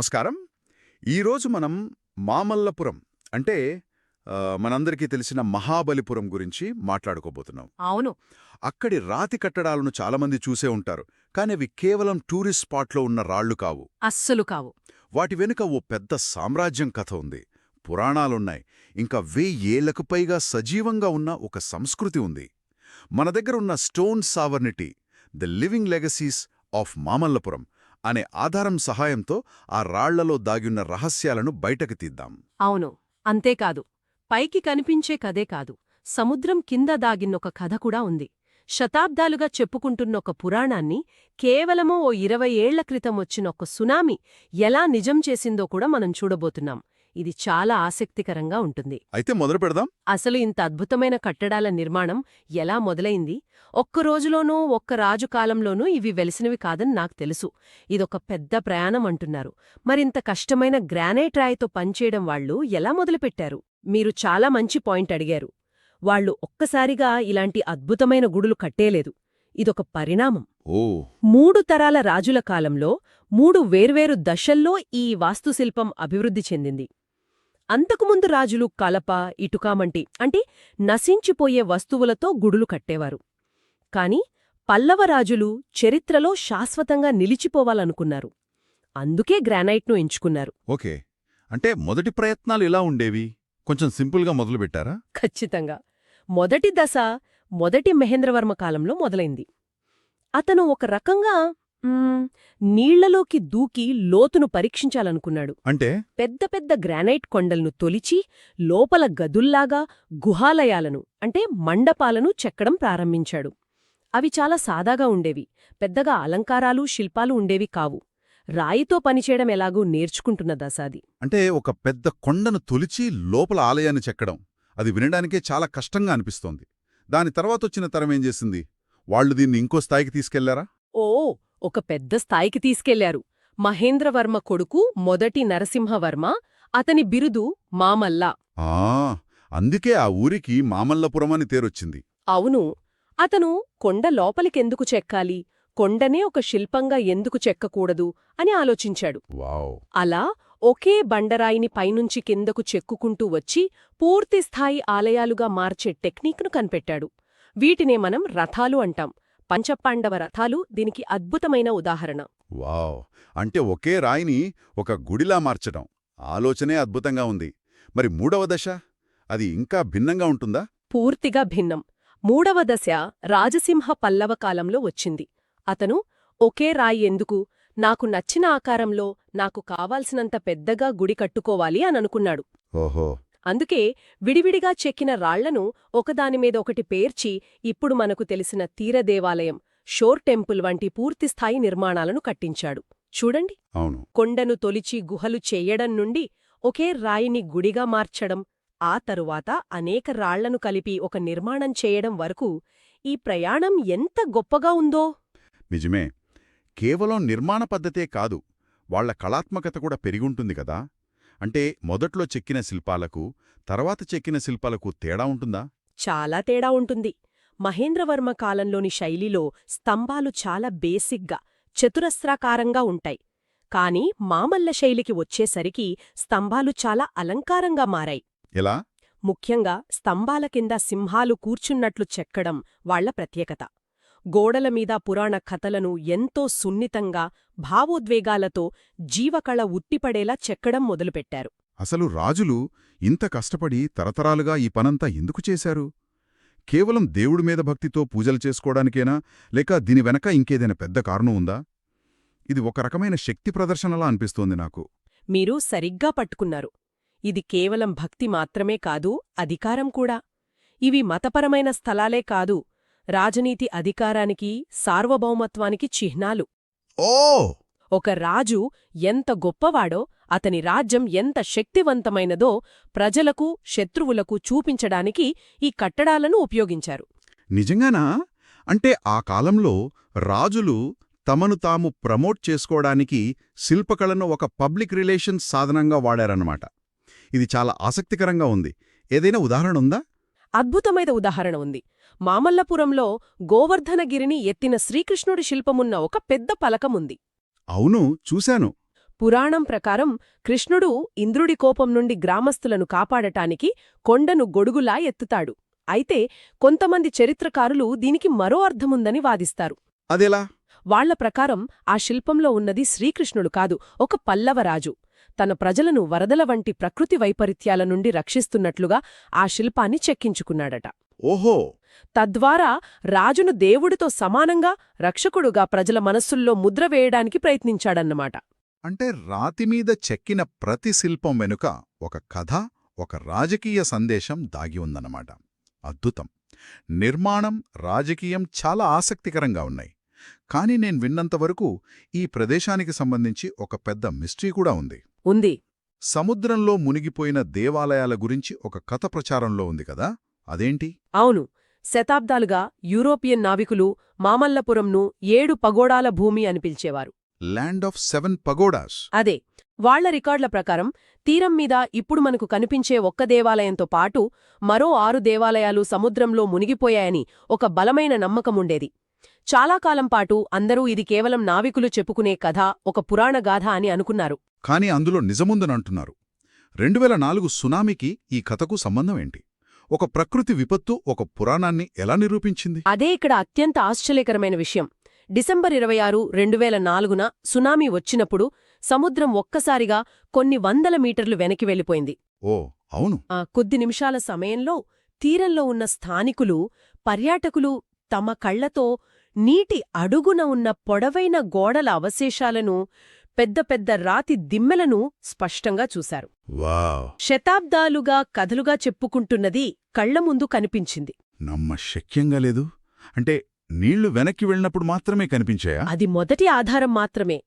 నమస్కారం. ఈరోజు మనం మామల్లపురం అంటే మనందరికీ తెలిసిన మహాబలిపురం గురించి మాట్లాడుకోబోతున్నాం. అవును. అక్కడి రాతి కట్టడాలను చాలామంది చూసే ఉంటారు, కానీ అవి కేవలం టూరిస్ట్ స్పాట్లో ఉన్న రాళ్లు కావు. అస్సలు కావు. వాటి వెనుక ఓ పెద్ద సామ్రాజ్యం కథ ఉంది, పురాణాలున్నాయి, ఇంకా 1000 ఏళ్లకు పైగా సజీవంగా ఉన్న ఒక సంస్కృతి ఉంది. మన దగ్గర ఉన్న stone sovereignty, the living legacies of Mamallapuram అనే ఆధారం సహాయంతో ఆ రాళ్లలో దాగున్న రహస్యాలను బయటకు తీద్దాం. అవును. అంతేకాదు, పైకి కనిపించే కథే కాదు, సముద్రం కింద దాగిన్నొక కథ కూడా ఉంది. శతాబ్దాలుగా చెప్పుకుంటున్నొక పురాణాన్ని కేవలమో ఓ 20 ఏళ్ల క్రితం వచ్చినొక్క సునామీ ఎలా నిజం చేసిందో కూడా మనం చూడబోతున్నాం. ఇది చాలా ఆసక్తికరంగా ఉంటుంది. అయితే మొదలు పెడదాం. అసలు ఇంత అద్భుతమైన కట్టడాల నిర్మాణం ఎలా మొదలైంది? ఒక్క రోజులోనూ ఒక్క రాజు కాలంలోనూ ఇవి వెలిసినవి కాదని నాకు తెలుసు. ఇదొక పెద్ద ప్రయాణం అంటున్నారు. మరింత కష్టమైన గ్రానైట్ రాయితో పనిచేయడం వాళ్ళు ఎలా మొదలుపెట్టారు? మీరు చాలా మంచి పాయింట్ అడిగారు. వాళ్ళు ఒక్కసారిగా ఇలాంటి అద్భుతమైన గుడులు కట్టేలేదు. ఇదొక పరిణామం. ఓ 3 తరాల రాజుల కాలంలో 3 వేర్వేరు దశల్లో ఈ వాస్తుశిల్పం అభివృద్ధి చెందింది. అంతకుముందు రాజులు కలప, ఇటుకామంటి అంటే నశించిపోయే వస్తువులతో గుడులు కట్టేవారు. కాని పల్లవ రాజులు చరిత్రలో శాశ్వతంగా నిలిచిపోవాలనుకున్నారు. అందుకే గ్రానైట్ను ఎంచుకున్నారు. ఓకే, అంటే మొదటి ప్రయత్నాలు ఎలా ఉండేవి? కొంచెం సింపుల్గా మొదలుపెట్టారా? ఖచ్చితంగా. మొదటి దశ మొదటి మహేంద్రవర్మ కాలంలో మొదలైంది. అతను ఒక రకంగా నీళ్లలోకి దూకి లోతును పరీక్షించాలనుకున్నాడు. అంటే పెద్ద పెద్ద గ్రానైట్ కొండలను తొలిచి లోపల గదుల్లాగా గుహాలయాలను అంటే మండపాలను చెక్కడం ప్రారంభించాడు. అవి చాలా సాదాగా ఉండేవి, పెద్దగా అలంకారాలు శిల్పాలు ఉండేవి కావు. రాయితో పనిచేయడం ఎలాగూ నేర్చుకుంటున్న దశాది. అంటే ఒక పెద్ద కొండను తొలిచి లోపల ఆలయాన్ని చెక్కడం, అది వినడానికే చాలా కష్టంగా అనిపిస్తోంది. దాని తర్వాతొచ్చిన తరమేం చేసింది? వాళ్ళు దీన్ని ఇంకో స్థాయికి తీసుకెళ్లారా? ఓ ఒక పెద్ద స్థాయికి తీసుకెళ్లారు. మహేంద్రవర్మ కొడుకు మొదటి నరసింహవర్మ, అతని బిరుదు మామల్ల. అందుకే ఆ ఊరికి మామల్లపురం అని తేరొచ్చింది. అవును. అతను కొండ లోపలికెందుకు చెక్కాలి, కొండనే ఒక శిల్పంగా ఎందుకు చెక్కకూడదు అని ఆలోచించాడు. వావ్! అలా ఒకే బండరాయిని పైనుంచి కిందకు చెక్కుకుంటూ వచ్చి పూర్తిస్థాయి ఆలయాలుగా మార్చే టెక్నిక్ను కనిపెట్టాడు. వీటినే మనం రథాలు అంటాం. పంచపాండవ రథాలు దీనికి అద్భుతమైన ఉదాహరణ. వావ్! అంటే ఒకే రాయిని ఒక గుడిలా మార్చడం, ఆలోచనే అద్భుతంగా ఉంది. మరి మూడవ దశ? అది ఇంకా భిన్నంగా ఉంటుందా? పూర్తిగా భిన్నం. మూడవ దశ రాజసింహ పల్లవ కాలంలో వచ్చింది. అతను ఒకే రాయి ఎందుకు, నాకు నచ్చిన ఆకారంలో నాకు కావాల్సినంత పెద్దగా గుడి కట్టుకోవాలి అననుకున్నాడు. ఓహో! అందుకే విడివిడిగా చెక్కిన రాళ్లను ఒకదానిమీద ఒకటి పేర్చి ఇప్పుడు మనకు తెలిసిన తీరదేవాలయం, షోర్ టెంపుల్ వంటి పూర్తిస్థాయి నిర్మాణాలను కట్టించాడు. చూడండి, అవును. కొండను తొలిచి గుహలు చెయ్యడం నుండి ఒకే రాయిని గుడిగా మార్చడం, ఆ తరువాత అనేక రాళ్లను కలిపి ఒక నిర్మాణం చేయడం వరకు ఈ ప్రయాణం ఎంత గొప్పగా ఉందో. నిజమే. కేవలం నిర్మాణ పద్ధతే కాదు, వాళ్ల కళాత్మకత కూడా పెరిగుంటుంది కదా. అంటే మొదట్లో చెక్కిన శిల్పాలకు, తర్వాత చెక్కిన శిల్పాలకు తేడా ఉంటుందా? చాలా తేడా ఉంటుంది. మహేంద్రవర్మ కాలంలోని శైలిలో స్తంభాలు చాలా బేసిక్గా చతురస్రాకారంగా ఉంటాయి. కాని మామల్ల శైలికి వచ్చేసరికి స్తంభాలు చాలా అలంకారంగా మారాయి. ఎలా? ముఖ్యంగా స్తంభాల కింద సింహాలు కూర్చున్నట్లు చెక్కడం వాళ్ల ప్రత్యేకత. గోడలమీద పురాణ కథలను ఎంతో సున్నితంగా, భావోద్వేగాలతో జీవకళ ఉట్టిపడేలా చెక్కడం మొదలుపెట్టారు. అసలు రాజులు ఇంత కష్టపడి తరతరాలుగా ఈ పనంతా ఎందుకు చేశారు? కేవలం దేవుడి మీద భక్తితో పూజలు చేసుకోవడానికేనా, లేక దీని వెనక ఇంకేదైనా పెద్ద కారణం ఉందా? ఇది ఒక రకమైన శక్తి ప్రదర్శనలా అనిపిస్తోంది నాకు. మీరు సరిగ్గా పట్టుకున్నారు. ఇది కేవలం భక్తి మాత్రమే కాదు, అధికారం కూడా. ఇవి మతపరమైన స్థలాలే కాదు, రాజనీతి అధికారానికి, సార్వభౌమత్వానికి చిహ్నాలు. ఓ! ఒక రాజు ఎంత గొప్పవాడో, అతని రాజ్యం ఎంత శక్తివంతమైనదో ప్రజలకు, శత్రువులకు చూపించడానికి ఈ కట్టడాలను ఉపయోగించారు. నిజంగానా? అంటే ఆ కాలంలో రాజులు తమను తాము ప్రమోట్ చేసుకోవడానికి శిల్పకళను ఒక పబ్లిక్ రిలేషన్స్ సాధనంగా వాడారన్నమాట. ఇది చాలా ఆసక్తికరంగా ఉంది. ఏదైనా ఉదాహరణ ఉందా? అద్భుతమైన ఉదాహరణ ఉంది. మామల్లపురంలో గోవర్ధనగిరిని ఎత్తిన శ్రీకృష్ణుడి శిల్పమున్న ఒక పెద్ద పలకముంది. అవును, చూశాను. పురాణం ప్రకారం కృష్ణుడు ఇంద్రుడి కోపం నుండి గ్రామస్తులను కాపాడటానికి కొండను గొడుగులా ఎత్తుతాడు. అయితే కొంతమంది చరిత్రకారులు దీనికి మరో అర్థముందని వాదిస్తారు. అదెలా? వాళ్ల ప్రకారం ఆ శిల్పంలో ఉన్నది శ్రీకృష్ణుడు కాదు, ఒక పల్లవరాజు. తన ప్రజలను వరదల వంటి ప్రకృతి వైపరీత్యాల నుండి రక్షిస్తున్నట్లుగా ఆ శిల్పాన్ని చెక్కించుకున్నాడట. ఓహో! తద్వారా రాజును దేవుడితో సమానంగా రక్షకుడుగా ప్రజల మనస్సుల్లో ముద్ర వేయడానికి ప్రయత్నించాడన్నమాట. అంటే రాతిమీద చెక్కిన ప్రతి శిల్పం వెనుక ఒక కథ, ఒక రాజకీయ సందేశం దాగి ఉందన్నమాట. అద్భుతం. నిర్మాణం, రాజకీయం చాలా ఆసక్తికరంగా ఉన్నాయి. కానీ నేను విన్నంతవరకు ఈ ప్రదేశానికి సంబంధించి ఒక పెద్ద మిస్టరీ కూడా ఉంది. సముద్రంలో మునిగిపోయిన దేవాలయాల గురించి ఒక కథ ప్రచారంలో ఉంది కదా, అదేంటి? అవును. శతాబ్దాలుగా యూరోపియన్ నావికులు మామల్లపురంను 7 పగోడాల భూమి అని పిలిచేవారు. Land of 7 pagodas. అదే. వాళ్ల రికార్డుల ప్రకారం తీరం మీద ఇప్పుడు మనకు కనిపించే ఒక్క దేవాలయంతో పాటు మరో 6 దేవాలయాలు సముద్రంలో మునిగిపోయాయని ఒక బలమైన నమ్మకముండేది. చాలా కాలం పాటు అందరూ ఇది కేవలం నావికులు చెప్పుకునే కథ, ఒక పురాణగాథ అని అనుకున్నారు. కాని అందులో నిజముందనంటున్నారు. 2004 సునామీకి ఈ కథకు సంబంధం ఏంటి? ఒక ప్రకృతి విపత్తు ఒక పురాణాన్ని ఎలా నిరూపించింది? అదే ఇక్కడ అత్యంత ఆశ్చర్యకరమైన విషయం. డిసెంబర్ 26, 2004న సునామీ వచ్చినప్పుడు సముద్రం ఒక్కసారిగా కొన్ని వందల మీటర్లు వెనక్కి వెళ్ళిపోయింది. ఓ అవును. ఆ కొద్ది నిమిషాల సమయంలో తీరంలో ఉన్న స్థానికులు, పర్యాటకులు తమ కళ్లతో నీటి అడుగున ఉన్న పొడవైన గోడల అవశేషాలను, పెద్ద పెద్ద రాతి దిమ్మెలను స్పష్టంగా చూశారు. వావ్! శతాబ్దాలుగా కథలుగా చెప్పుకుంటున్నది కళ్ల ముందు కనిపించింది. నమ్మశక్యంగా లేదు. అంటే నీళ్లు వెనక్కి వెళ్ళినప్పుడు మాత్రమే కనిపించాయా? అది మొదటి ఆధారం మాత్రమే.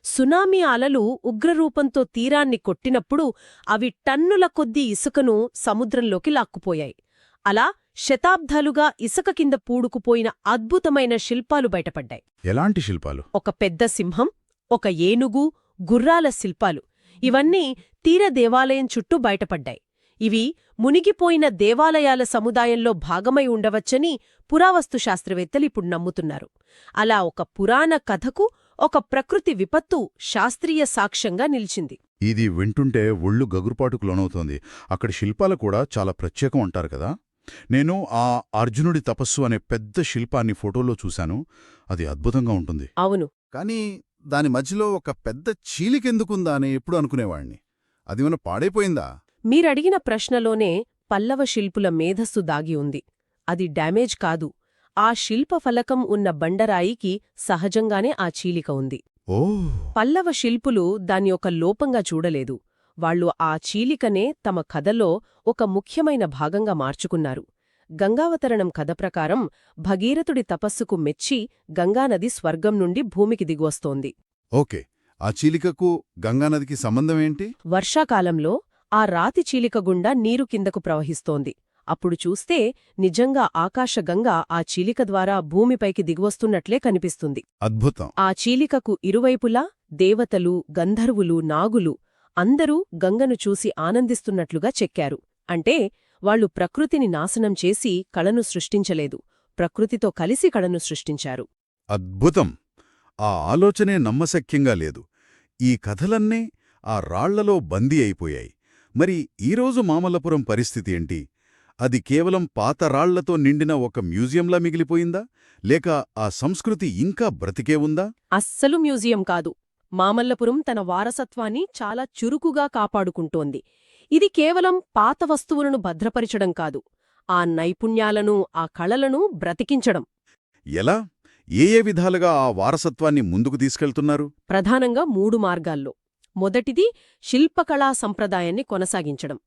సునామీ అలలు ఉగ్రరూపంతో తీరాన్ని కొట్టినప్పుడు అవి టన్నుల కొద్దీ ఇసుకను సముద్రంలోకి లాక్కుపోయాయి. అలా శతాబ్దాలుగా ఇసుక కింద పూడుకుపోయిన అద్భుతమైన శిల్పాలు బయటపడ్డాయి. ఎలాంటి శిల్పాలు? ఒక పెద్ద సింహం, ఒక ఏనుగు, గుర్రాల శిల్పాలు. ఇవన్నీ తీర దేవాలయం చుట్టూ బయటపడ్డాయి. ఇవి మునిగిపోయిన దేవాలయాల సముదాయంలో భాగమై ఉండవచ్చని పురావస్తు శాస్త్రవేత్తలిప్పుడు నమ్ముతున్నారు. అలా ఒక పురాణ కథకు ఒక ప్రకృతి విపత్తు శాస్త్రీయ సాక్ష్యంగా నిలిచింది. ఇది వింటుంటే ఒళ్ళు గగురుపాటుకు లోనవుతోంది. అక్కడి శిల్పాలు కూడా చాలా ప్రత్యేకం అంటారు కదా. నేను ఆ అర్జునుడి తపస్సు అనే పెద్ద శిల్పాన్ని ఫోటోలో చూశాను. అది అద్భుతంగా ఉంటుంది. అవును. కానీ దాని మధ్యలో ఒక పెద్ద చీలికెందుకుందా అని ఎప్పుడు అనుకునేవాణ్ణి. అది మన పాడైపోయిందా? మీరడిగిన ప్రశ్నలోనే పల్లవ శిల్పుల మేధస్సు దాగి ఉంది. అది డ్యామేజ్ కాదు. ఆ శిల్పఫలకం ఉన్న బండరాయికి సహజంగానే ఆ చీలిక ఉంది. ఓ! పల్లవ శిల్పులు దాన్ని ఒక లోపంగా చూడలేదు. వాళ్లు ఆ చీలికనే తమ కథలో ఒక ముఖ్యమైన భాగంగా మార్చుకున్నారు. గంగావతరణం కథ ప్రకారం భగీరథుడి తపస్సుకు మెచ్చి గంగానది స్వర్గం నుండి భూమికి దిగువస్తోంది. ఓకే. ఆ చీలికకు గంగానదికి సంబంధమేంటి? వర్షాకాలంలో ఆ రాతి చీలిక గుండా నీరు కిందకు ప్రవహిస్తోంది. అప్పుడు చూస్తే నిజంగా ఆకాశగంగ ఆ చీలిక ద్వారా భూమిపైకి దిగువస్తున్నట్లే కనిపిస్తుంది. అద్భుతం. ఆ చీలికకు ఇరువైపులా దేవతలు, గంధర్వులు, నాగులు అందరూ గంగను చూసి ఆనందిస్తున్నట్లుగా చెక్కారు. అంటే వాళ్లు ప్రకృతిని నాశనం చేసి కళను సృష్టించలేదు, ప్రకృతితో కలిసి కళను సృష్టించారు. అద్భుతం. ఆ ఆలోచనే నమ్మశక్యంగా లేదు. ఈ కథలన్నీ ఆ రాళ్లలో బందీ అయిపోయాయి. మరి ఈరోజు మామల్లపురం పరిస్థితి ఏంటి? అది కేవలం పాత రాళ్లతో నిండిన ఒక మ్యూజియంలా మిగిలిపోయిందా? లేక ఆ సంస్కృతి ఇంకా బ్రతికే ఉందా? అస్సలు మ్యూజియం కాదు. మామల్లపురం తన వారసత్వాన్ని చాలా చురుకుగా కాపాడుకుంటోంది. ఇది కేవలం పాత వస్తువులను భద్రపరచడం కాదు, ఆ నైపుణ్యాలను, ఆ కళలను బ్రతికించడం. ఎలా? ఏ విధాలుగా ఆ వారసత్వాన్ని ముందుకు తీసుకెళ్తున్నారు? ప్రధానంగా 3 మార్గాల్లో. మొదటిది శిల్పకళా సంప్రదాయాన్ని కొనసాగించడం.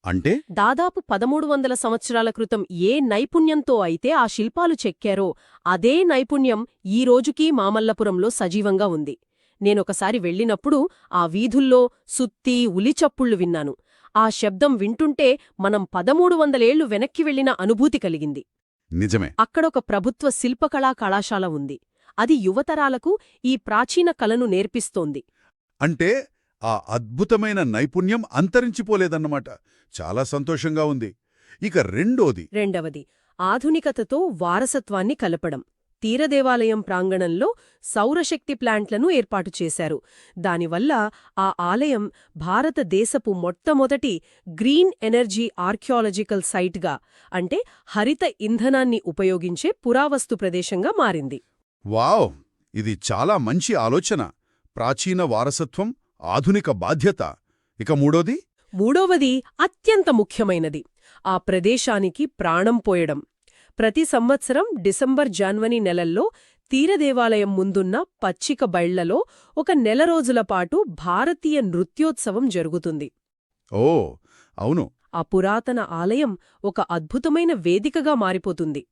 అంటే దాదాపు 1300 సంవత్సరాల క్రితం ఏ నైపుణ్యంతో అయితే ఆ శిల్పాలు చెక్కారో అదే నైపుణ్యం ఈ రోజుకీ మామల్లపురంలో సజీవంగా ఉంది. నేనొకసారి వెళ్ళినప్పుడు ఆ వీధుల్లో సుత్తి, ఉలిచప్పుళ్లు విన్నాను. ఆ శబ్దం వింటుంటే మనం 1300 ఏళ్లు వెనక్కి వెళ్లిన అనుభూతి కలిగింది. నిజమే. అక్కడొక ప్రభుత్వ శిల్పకళా కళాశాల ఉంది. అది యువతరాలకు ఈ ప్రాచీన కళను నేర్పిస్తోంది. అంటే ఆ అద్భుతమైన నైపుణ్యం అంతరించిపోలేదన్నమాట. చాలా సంతోషంగా ఉంది. ఇక రెండవది ఆధునికతతో వారసత్వాన్ని కలపడం. తీరదేవాలయం ప్రాంగణంలో సౌరశక్తి ప్లాంట్లను ఏర్పాటు చేశారు. దానివల్ల ఆ ఆలయం భారతదేశపు మొట్టమొదటి గ్రీన్ ఎనర్జీ ఆర్కియాలజికల్ సైట్గా, అంటే హరిత ఇంధనాన్ని ఉపయోగించే పురావస్తు ప్రదేశంగా మారింది. వావ్! ఇది చాలా మంచి ఆలోచన. ప్రాచీన వారసత్వం, ఆధునిక బాధ్యత. ఇక మూడవది అత్యంత ముఖ్యమైనది, ఆ ప్రదేశానికి ప్రాణం పోయడం. ప్రతి సంవత్సరం డిసెంబర్-జనవరి నెలల్లో తీరదేవాలయం ముందున్న పచ్చిక బైళ్లలో 1 నెల రోజుల పాటు భారతీయ నృత్యోత్సవం జరుగుతుంది. ఓ అవును. ఆ పురాతన ఆలయం ఒక అద్భుతమైన వేదికగా మారిపోతుంది.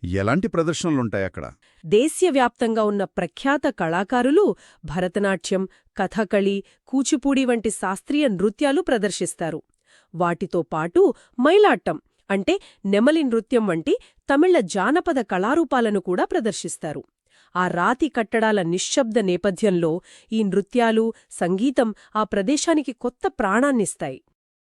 ఎలాంటి ప్రదర్శనలుంటాయక్కడ? దేశవ్యాప్తంగా ఉన్న ప్రఖ్యాత కళాకారులు భరతనాట్యం, కథకళి, కూచిపూడి వంటి శాస్త్రీయ నృత్యాలు ప్రదర్శిస్తారు. వాటితో పాటు మైలాట్టం, అంటే నెమలి నృత్యం వంటి తమిళ జానపద కళారూపాలను కూడా ప్రదర్శిస్తారు. ఆ రాతి కట్టడాల నిశ్శబ్ద నేపథ్యంలో ఈ నృత్యాలు, సంగీతం ఆ ప్రదేశానికి కొత్త ప్రాణాన్నిస్తాయి.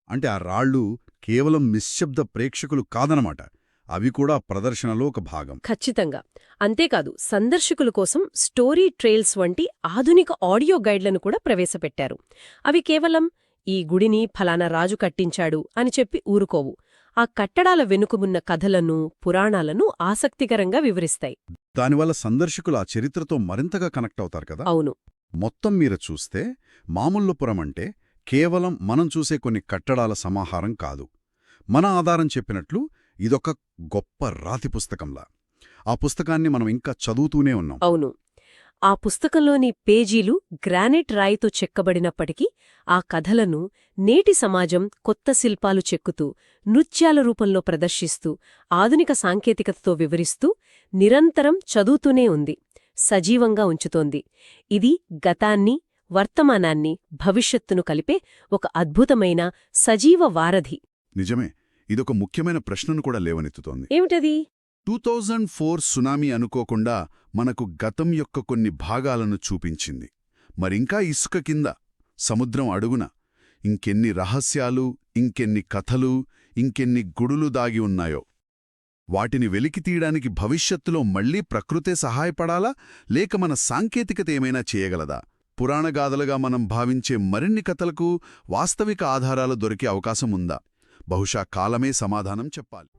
అంటే ఆ రాళ్ళు కేవలం నిశ్శబ్ద ప్రేక్షకులు కాదనమాట, అవి కూడా ప్రదర్శనలో ఒక భాగం. ఖచ్చితంగా. అంతేకాదు, సందర్శకుల కోసం స్టోరీ ట్రైల్స్ వంటి ఆధునిక ఆడియో గైడ్లను కూడా ప్రవేశపెట్టారు. అవి కేవలం ఈ గుడిని ఫలానా రాజు కట్టించాడు అని చెప్పి ఊరుకోవు. ఆ కట్టడాల వెనుకమున్న కథలను, పురాణాలను ఆసక్తికరంగా వివరిస్తాయి. దానివల్ల సందర్శకులు ఆ చరిత్రతో మరింతగా కనెక్ట్ అవుతారు కదా. అవును. మొత్తం మీరు చూస్తే మామల్లపురం అంటే కేవలం మనం చూసే కొన్ని కట్టడాల సమాహారం కాదు. మన ఆధారం చెప్పినట్లు ఇదొక గొప్ప రాతి పుస్తకంలా. ఆ పుస్తకాన్ని మనం ఇంకా చదువుతూనే ఉన్నాం. అవును. ఆ పుస్తకంలోని పేజీలు గ్రానైట్ రాయితో చెక్కబడినప్పటికీ ఆ కథలను నేటి సమాజం కొత్త శిల్పాలు చెక్కుతూ, నృత్యాల రూపంలో ప్రదర్శిస్తూ, ఆధునిక సాంకేతికతతో వివరిస్తూ నిరంతరం చదువుతూనే ఉంది, సజీవంగా ఉంచుతోంది. ఇది గతాన్ని, వర్తమానాన్ని, భవిష్యత్తును కలిపే ఒక అద్భుతమైన సజీవ వారధి. నిజమే. ఇదొక ముఖ్యమైన ప్రశ్నను కూడా లేవనెత్తుతోంది. ఏమిటది? 2004 సునామీ అనుకోకుండా మనకు గతం యొక్క కొన్ని భాగాలను చూపించింది. మరింకా ఇసుక కింద, సముద్రం అడుగున ఇంకెన్ని రహస్యాలు, ఇంకెన్ని కథలు, ఇంకెన్ని గుడులు దాగి ఉన్నాయో. వాటిని వెలికితీయడానికి భవిష్యత్తులో మళ్లీ ప్రకృతే సహాయపడాలా, లేక మన సాంకేతికత ఏమైనా చేయగలదా? పురాణగాథలుగా మనం భావించే మరిన్ని కథలకు వాస్తవిక ఆధారాలు దొరికే అవకాశం ఉందా? బహుశా కాలమే సమాధానం చెప్పాలి.